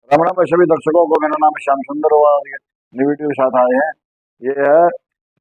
राम राम सभी दर्शकों को। मेरा नाम श्याम सुंदर और न्यू वीडियो के साथ आए हैं। ये है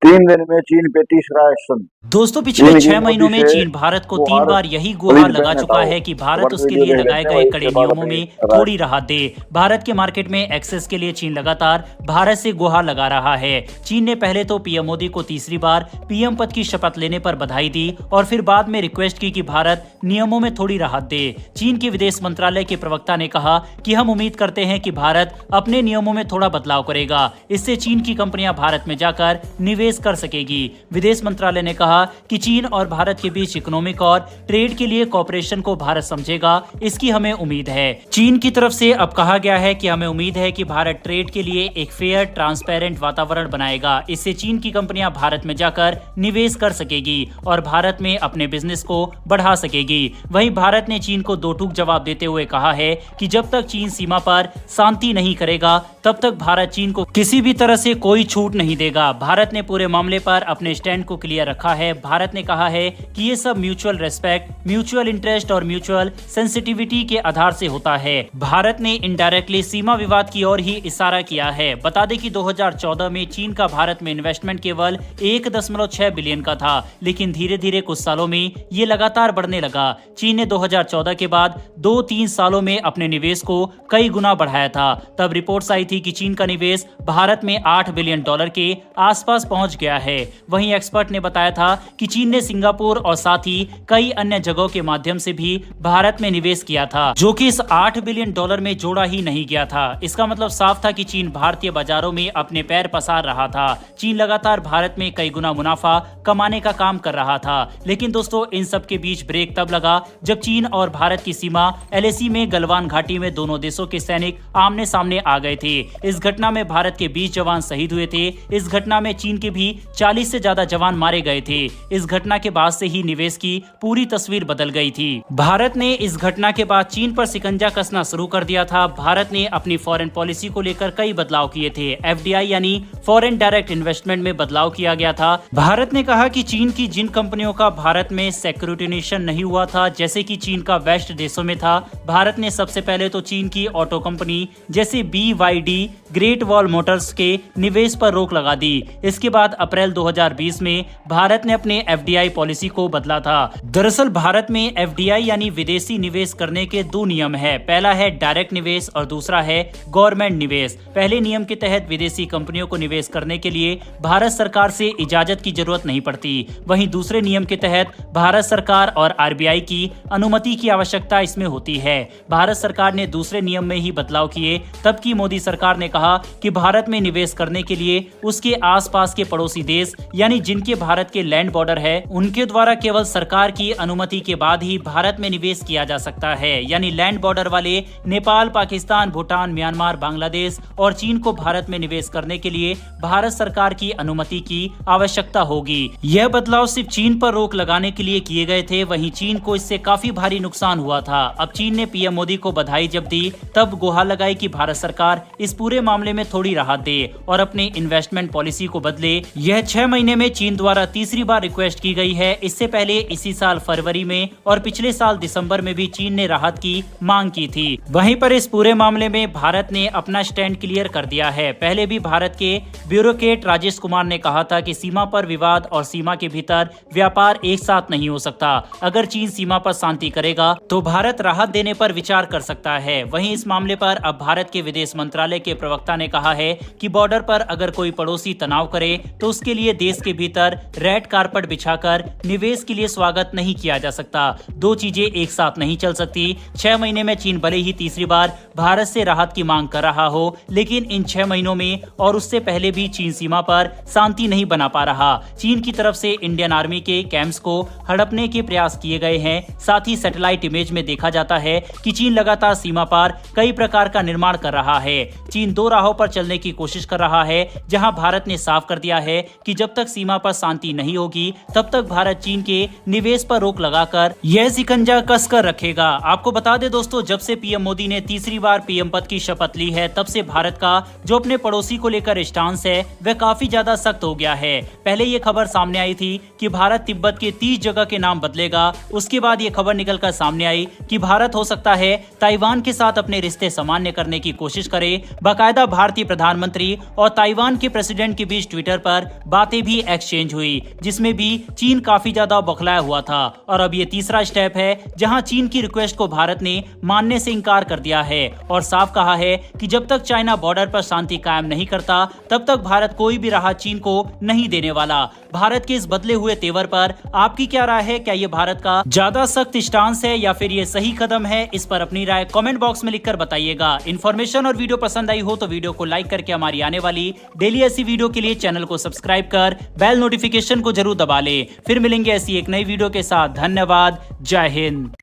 3 दिन में चीन पे तीसरा एक्शन। दोस्तों पिछले 6 महीनों में चीन भारत को 3 बार यही गुहार लगा चुका है कि भारत उसके लिए लगाए गए कड़े नियमों में थोड़ी राहत दे। भारत के मार्केट में एक्सेस के लिए चीन लगातार भारत से गुहार लगा रहा है। चीन ने पहले तो पीएम मोदी को तीसरी बार पीएम पद की शपथ लेने पर बधाई दी और फिर बाद में रिक्वेस्ट की कि भारत नियमों में थोड़ी राहत दे। चीन के विदेश मंत्रालय के प्रवक्ता ने कहा कि हम उम्मीद करते हैं कि भारत अपने नियमों में थोड़ा बदलाव करेगा, इससे चीन की कंपनियां भारत में जाकर निवेश कर सकेगी। विदेश मंत्रालय ने कहा कि चीन और भारत के बीच इकोनॉमिक और ट्रेड के लिए कॉपरेशन को भारत समझेगा, इसकी हमें उम्मीद है। चीन की तरफ से अब कहा गया है कि हमें उम्मीद है कि भारत ट्रेड के लिए एक फेयर ट्रांसपेरेंट वातावरण बनाएगा, इससे चीन की कंपनियां भारत में जाकर निवेश कर सकेगी और भारत में अपने बिजनेस को बढ़ा सकेगी। वहीं भारत ने चीन को दो टूक जवाब देते हुए कहा है कि जब तक चीन सीमा पर शांति नहीं करेगा तब तक भारत चीन को किसी भी तरह से कोई छूट नहीं देगा। भारत ने पूरे मामले पर अपने स्टैंड को क्लियर रखा है। भारत ने कहा है कि ये सब म्यूचुअल रेस्पेक्ट, म्यूचुअल इंटरेस्ट और म्यूचुअल सेंसिटिविटी के आधार से होता है। भारत ने इनडायरेक्टली सीमा विवाद की ओर ही इशारा किया है। बता दें कि 2014 में चीन का भारत में इन्वेस्टमेंट केवल 1.6 बिलियन का था, लेकिन धीरे धीरे कुछ सालों में ये लगातार बढ़ने लगा। चीन ने 2014 के बाद 2-3 सालों में अपने निवेश को कई गुना बढ़ाया था। तब रिपोर्ट्स आई थी कि चीन का निवेश भारत में $8 बिलियन के आसपास पहुंच गया है। वहीं एक्सपर्ट ने बताया था कि चीन ने सिंगापुर और साथ ही कई अन्य जगहों के माध्यम से भी भारत में निवेश किया था, जो कि इस $8 बिलियन में जोड़ा ही नहीं गया था। इसका मतलब साफ था कि चीन भारतीय बाजारों में अपने पैर पसार रहा था। चीन लगातार भारत में कई गुना मुनाफा कमाने का काम कर रहा था। लेकिन दोस्तों, इन सब के बीच ब्रेक तब लगा जब चीन और भारत की सीमा LAC में गलवान घाटी में दोनों देशों के सैनिक आमने सामने आ गए थे। इस घटना में भारत के 20 जवान शहीद हुए थे। इस घटना में चीन के भी 40 से ज्यादा जवान मारे गए थे। इस घटना के बाद से ही निवेश की पूरी तस्वीर बदल गई थी। भारत ने इस घटना के बाद चीन पर शिकंजा कसना शुरू कर दिया था। भारत ने अपनी फॉरेन पॉलिसी को लेकर कई बदलाव किए थे। FDI यानी फॉरेन डायरेक्ट इन्वेस्टमेंट में बदलाव किया गया था। भारत ने कहा कि चीन की जिन कंपनियों का भारत में सिक्योरिटाइजेशन नहीं हुआ था, जैसे कि चीन का वेस्ट देशों में था, भारत ने सबसे पहले तो चीन की ऑटो कंपनी जैसे BYD, ग्रेट वॉल मोटर्स के निवेश पर रोक लगा दी। इसके बाद अप्रैल 2020 में भारत ने अपने FDI पॉलिसी को बदला था। दरअसल भारत में FDI यानी विदेशी निवेश करने के 2 नियम है। पहला है डायरेक्ट निवेश और दूसरा है गवर्नमेंट निवेश। पहले नियम के तहत विदेशी कंपनियों को निवेश करने के लिए भारत सरकार से इजाजत की जरूरत नहीं पड़ती। वहीं दूसरे नियम के तहत भारत सरकार और RBI की अनुमति की आवश्यकता इसमें होती है। भारत सरकार ने दूसरे नियम में ही बदलाव किए। तब की मोदी सरकार ने कहा कि भारत में निवेश करने के लिए उसके आसपास के पड़ोसी देश यानी जिनके भारत के लैंड बॉर्डर है, उनके द्वारा केवल सरकार की अनुमति के बाद ही भारत में निवेश किया जा सकता है। यानी लैंड बॉर्डर वाले नेपाल, पाकिस्तान, भूटान, म्यांमार, बांग्लादेश और चीन को भारत में निवेश करने के लिए भारत सरकार की अनुमति की आवश्यकता होगी। यह बदलाव सिर्फ चीन पर रोक लगाने के लिए किए गए थे। वहीं चीन को इससे काफी भारी नुकसान हुआ था। अब चीन ने पीएम मोदी को बधाई जब दी, तब गुहार लगाई कि भारत सरकार इस पूरे मामले में थोड़ी राहत दे और अपने इन्वेस्टमेंट पॉलिसी को बदले। यह 6 महीने में चीन द्वारा तीसरी बार रिक्वेस्ट की गई है। इससे पहले इसी साल फरवरी में और पिछले साल दिसंबर में भी चीन ने राहत की मांग की थी। वहीं पर इस पूरे मामले में भारत ने अपना स्टैंड क्लियर कर दिया है। पहले भी भारत के ब्यूरोक्रेट राजेश कुमार ने कहा था कि सीमा पर विवाद और सीमा के भीतर व्यापार एक साथ नहीं हो सकता। अगर चीन सीमा पर शांति करेगा तो भारत राहत देने पर विचार कर सकता है। वहीं इस मामले पर अब भारत के विदेश मंत्रालय के प्रवक्ता ने कहा है कि बॉर्डर पर अगर कोई पड़ोसी तनाव करे तो उसके लिए देश के भीतर रेड कारपेट बिछाकर निवेश के लिए स्वागत नहीं किया जा सकता। 2 चीजें एक साथ नहीं चल सकती। 6 महीने में चीन भले ही तीसरी बार भारत से राहत की मांग कर रहा हो, लेकिन इन 6 महीनों में और उससे पहले भी चीन सीमा पर शांति नहीं बना पा रहा। चीन की तरफ से इंडियन आर्मी के कैंप्स को हड़पने के प्रयास किए गए हैं। साथ ही सैटेलाइट इमेज में देखा जाता है कि चीन लगातार सीमा पर कई प्रकार का निर्माण कर रहा है। चीन 2 राहों पर चलने की कोशिश कर रहा है। जहां भारत ने साफ कर दिया दिया है कि जब तक सीमा पर शांति नहीं होगी तब तक भारत चीन के निवेश पर रोक लगाकर यह शिकंजा कसकर रखेगा। आपको बता दें दोस्तों, जब से पीएम मोदी ने तीसरी बार पीएम पद की शपथ ली है तब से भारत का जो अपने पड़ोसी को लेकर स्टांस है वह काफी ज्यादा सख्त हो गया है। पहले ये खबर सामने आई थी कि भारत तिब्बत के 30 जगह के नाम बदलेगा। उसके बाद ये खबर निकलकर सामने आई कि भारत हो सकता है ताइवान के साथ अपने रिश्ते सामान्य करने की कोशिश करे। बाकायदा भारतीय प्रधानमंत्री और ताइवान के प्रेसिडेंट के बीच ट्विटर पर बातें भी एक्सचेंज हुई, जिसमें भी चीन काफी ज्यादा बौखलाया हुआ था। और अब ये तीसरा स्टेप है जहां चीन की रिक्वेस्ट को भारत ने मानने से इनकार कर दिया है और साफ कहा है कि जब तक चाइना बॉर्डर पर शांति कायम नहीं करता तब तक भारत कोई भी राहत चीन को नहीं देने वाला। भारत के इस बदले हुए तेवर पर आपकी क्या राय है? क्या ये भारत का ज्यादा सख्त स्टांस है या फिर ये सही कदम है? इस पर अपनी राय कमेंट बॉक्स में लिखकर बताइएगा। इन्फॉर्मेशन और वीडियो पसंद आई हो तो वीडियो को लाइक करके हमारी आने वाली डेली ऐसी वीडियो के लिए चैनल को सब्सक्राइब कर बेल नोटिफिकेशन को जरूर दबा ले। फिर मिलेंगे ऐसी एक नई वीडियो के साथ। धन्यवाद। जय हिंद।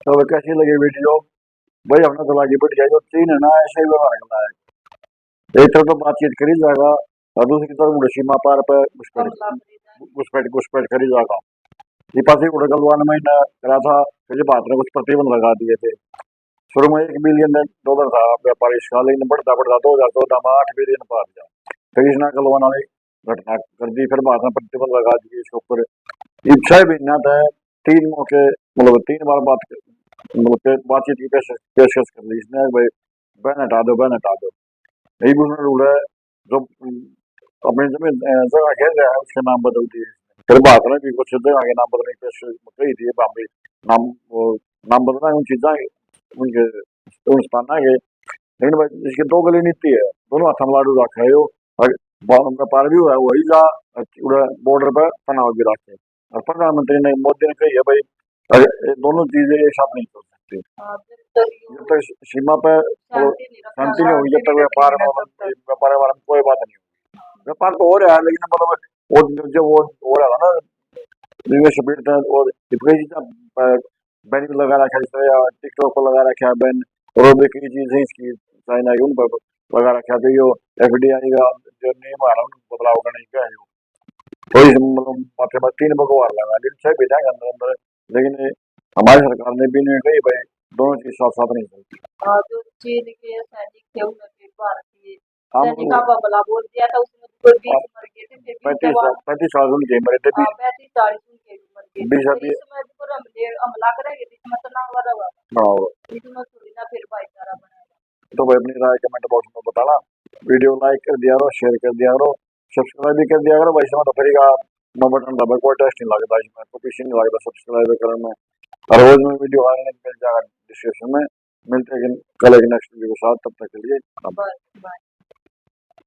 तो कैसी लगी वीडियो भाई? अपना तो लागी बढ़ जाएगा। चीन है ना, ऐसे ही व्यवहार करना है। एक तरफ तो बातचीत करी जाएगा और दूसरी तरफ उड़े सीमा पार पे घुसपैठ करी जाएगा। ये पास ही उड़े गलवान में करा था कि भारत ने कुछ प्रतिबंध लगा दिए थे। शुरू में $1 बिलियन था व्यापार इसका, लेकिन बढ़ता बढ़ता 2014 में $8 बिलियन पार गया। फिर इसने गलवाना ने घटना कर दी, फिर भारत ने प्रतिबंध लगा दिए इसके ऊपर। ये 6 महीना था, 3 मौके मतलब 3 बार बातचीत की पेशकश कर ली इसने। भाई बहन हटा दो, बहन हटा दो। यही दूसरा रूल है, जो अपनी जमीन जगह घेर रहा है उसके नाम बदल दिए। फिर भारत ने भी कुछ जगह के नाम बदलने की पेशकश कही थी। नाम बदलना उन चीजा उनके उन स्थान है। लेकिन भाई इसकी 2 गली नीति है, दोनों हाथ में लाडू रखा है। और व्यापार भी हुआ है वही जा बॉर्डर पर तनाव भी रखे। और प्रधानमंत्री ने मोदी ने कही है भाई दोनों चीजें एक साथ नहीं चल सकती। जब तक सीमा पर शांति नहीं होगी, जब तक व्यापार के बारे में कोई बात नहीं होगी। व्यापार तो हो रहा है, लेकिन मतलब वो जो वो हो रहा है ना स्पीड और कई चीजें बैन लगा रखा है, या टिकटॉक पर लगा रखा है बैन, और भी कई चीजें इसकी चाइना की उन पर लगा रखा है। जो FDI का जो नियम आ रहा है उनको बदलाव करने का है। तो इस मतलब माथे पर 3 बगवार लगा दी, 6 बिठाएंगे अंदर अंदर। लेकिन हमारी सरकार ने भी नहीं कही भाई दोनों चीज साथ साथ नहीं चलती। जो चीन के सैनिक थे उन्होंने भारतीय सैनिक का बमला बोल दिया था, उसमें तो 20 मर गए थे। 35 साल उनके मरे थे, 35-40 उनके भी मर गए। 20 इसमें पर हमला करेंगे इसमें तो ना वाला इसमें थोड़ी ना फिर भाईचारा बनेगा। तो भाई अपनी राय कमेंट बॉक्स में बताना। वीडियो लाइक कर दिया करो, शेयर कर दिया करो, सब्सक्राइब भी कर दिया करो भाई। तो फिर नो बटन दबा, कोई टेस्ट नहीं लगता इसमें, कोई पीछे नहीं लगता सब्सक्राइब करने में। और रोज में वीडियो आने मिल जाएगा डिस्क्रिप्शन में। मिलते हैं कल एक नेक्स्ट वीडियो के साथ, तब तक के लिए बाय।